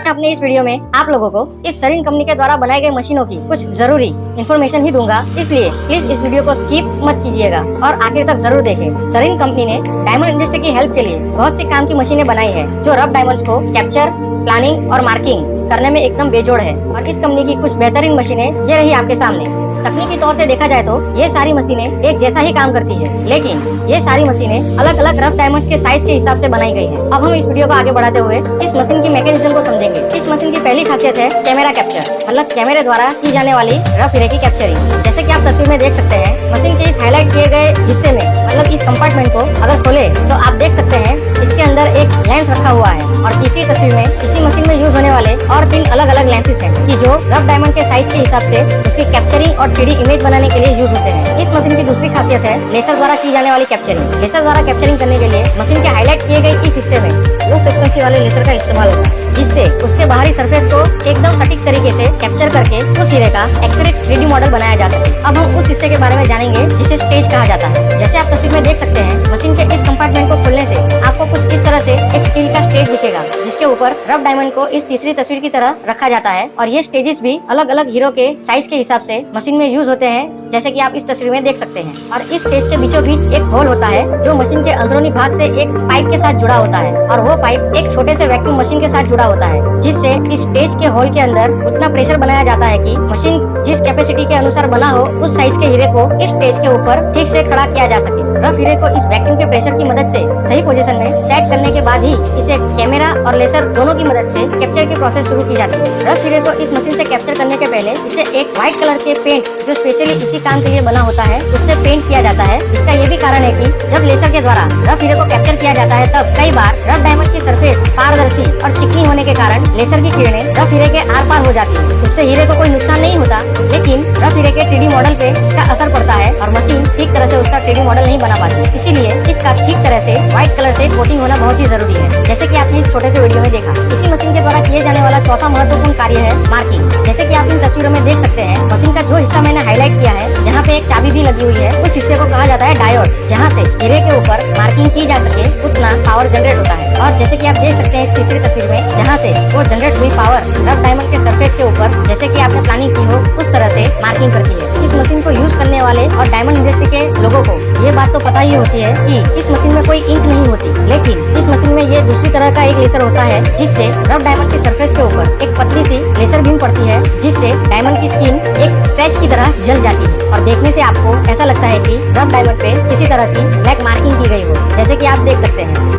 अपने इस वीडियो में आप लोगों को इस सरिन कंपनी के द्वारा बनाई गई मशीनों की कुछ जरूरी इन्फॉर्मेशन ही दूंगा, इसलिए प्लीज इस वीडियो को स्किप मत कीजिएगा और आखिर तक जरूर देखें। सरिन कंपनी ने डायमंड इंडस्ट्री की हेल्प के लिए बहुत सी काम की मशीनें बनाई है जो रफ डायमंड्स को कैप्चर, प्लानिंग और मार्किंग करने में एकदम बेजोड़ है। और इस कंपनी की कुछ बेहतरीन मशीनें ये रही आपके सामने। तकनीकी तौर से देखा जाए तो ये सारी मशीनें एक जैसा ही काम करती है, लेकिन ये सारी मशीनें अलग अलग रफ डायमंड्स के साइज के हिसाब से बनाई गई हैं। अब हम इस वीडियो को आगे बढ़ाते हुए इस मशीन की मैकेनिज्म को समझेंगे। इस मशीन की पहली खासियत है कैमरा कैप्चर, मतलब कैमरे द्वारा की जाने वाली रफ हीरे की कैप्चरिंग। जैसे कि आप तस्वीर में देख सकते हैं, मशीन के इस हाईलाइट किए गए हिस्से में, मतलब इस कंपार्टमेंट को अगर खोले तो आप देख सकते हैं इसके अंदर एक लेंस रखा हुआ है। और तीसरी तस्वीर में इसी मशीन में यूज होने वाले और 3 अलग अलग लेंसेज हैं कि जो रफ डायमंड के साइज के हिसाब से उसकी कैप्चरिंग और 3D इमेज बनाने के लिए यूज होते हैं। इस मशीन की दूसरी खासियत है लेजर द्वारा की जाने वाली कैप्चरिंग। लेजर द्वारा कैप्चरिंग करने के लिए मशीन के हाईलाइट किए गए इस हिस्से में लो फ्रिक्वेंसी वाले लेजर का इस्तेमाल होता है, जिससे उसके बाहरी सरफेस को एकदम सटीक तरीके से कैप्चर करके उस हीरे का एक्यूरेट 3D मॉडल बनाया जा सके। अब हम उस हिस्से के बारे में जानेंगे जिसे स्टेज कहा जाता है। जैसे आप तस्वीर में देख सकते हैं, मशीन के इस कंपार्टमेंट को खोलने से आपको कुछ इस तरह से एक स्टील का स्टेज दिखेगा, जिसके ऊपर रफ डायमंड को इस तीसरी तस्वीर की तरह रखा जाता है। और ये स्टेजेस भी अलग अलग हीरो के साइज के हिसाब से मशीन में यूज होते हैं, जैसे कि आप इस तस्वीर में देख सकते हैं। और इस स्टेज के बीचों बीच एक होल होता है जो मशीन के अंदरूनी भाग से एक पाइप के साथ जुड़ा होता है, और वो पाइप एक छोटे से वैक्यूम मशीन के साथ जुड़ा होता है, जिससे इस स्टेज के होल के अंदर उतना प्रेशर बनाया जाता है कि मशीन जिस कैपेसिटी के अनुसार बना हो उस साइज के हीरे को इस स्टेज के ऊपर ठीक से खड़ा किया जा सके। रफ हीरे को इस वैक्यूम के प्रेशर की मदद से सही पोजीशन में सेट करने के बाद ही इसे कैमरा और लेजर दोनों की मदद से कैप्चर की प्रोसेस शुरू की जाती है। रफ हीरे को इस मशीन से कैप्चर करने के पहले इसे एक व्हाइट कलर के पेंट जो स्पेशली इसी काम के लिए बना होता है उससे पेंट किया जाता है। इसका ये भी कारण है कि जब लेजर के द्वारा रफ हीरे को कैप्चर किया जाता है तब कई बार रफ डायमंड की सरफेस पारदर्शी और चिकनी होने के कारण लेजर की किरणें रफ हीरे के आर पार हो जाती है। उससे हीरे को कोई नुकसान नहीं होता, लेकिन रफ हीरे के 3D मॉडल पे इसका असर पड़ता है और मशीन ठीक तरह से उसका 3D मॉडल नहीं बना पाती। इसीलिए इसका ठीक तरह से व्हाइट कलर से कोटिंग होना बहुत ही जरूरी है, जैसे कि आपने इस छोटे से वीडियो में देखा। इसी मशीन के द्वारा किए जाने वाला चौथा महत्वपूर्ण कार्य है मार्किंग। जैसे कि आप इन तस्वीरों में देख सकते हैं, मशीन का जो हिस्सा मैंने हाईलाइट किया है, जहाँ पे एक चाबी भी लगी हुई है, उस हिस्से को कहा जाता है डायोड, जहाँ से हीरे के ऊपर मार्किंग की जा सके उतना पावर जनरेट होता है। और जैसे कि आप देख सकते हैं इस तीसरी तस्वीर में, जहाँ से वो जनरेट हुई पावर रफ डायमंड के सरफेस के ऊपर जैसे कि आपने प्लानिंग की हो उस तरह से मार्किंग करती है। इस मशीन को यूज करने वाले और डायमंड इंडस्ट्री के लोगों को ये बात तो पता ही होती है कि इस मशीन में कोई इंक नहीं होती, लेकिन इस मशीन में ये दूसरी तरह का एक लेजर होता है, जिससे रफ डायमंड की सरफेस के ऊपर एक पतली सी लेजर बीम पड़ती है, जिससे डायमंड की स्किन एक स्क्रैच की तरह जल जाती है और देखने से आपको ऐसा लगता है कि रफ डायमंड पे किसी तरह की ब्लैक मार्किंग की गई हो, जैसे कि आप देख सकते हैं।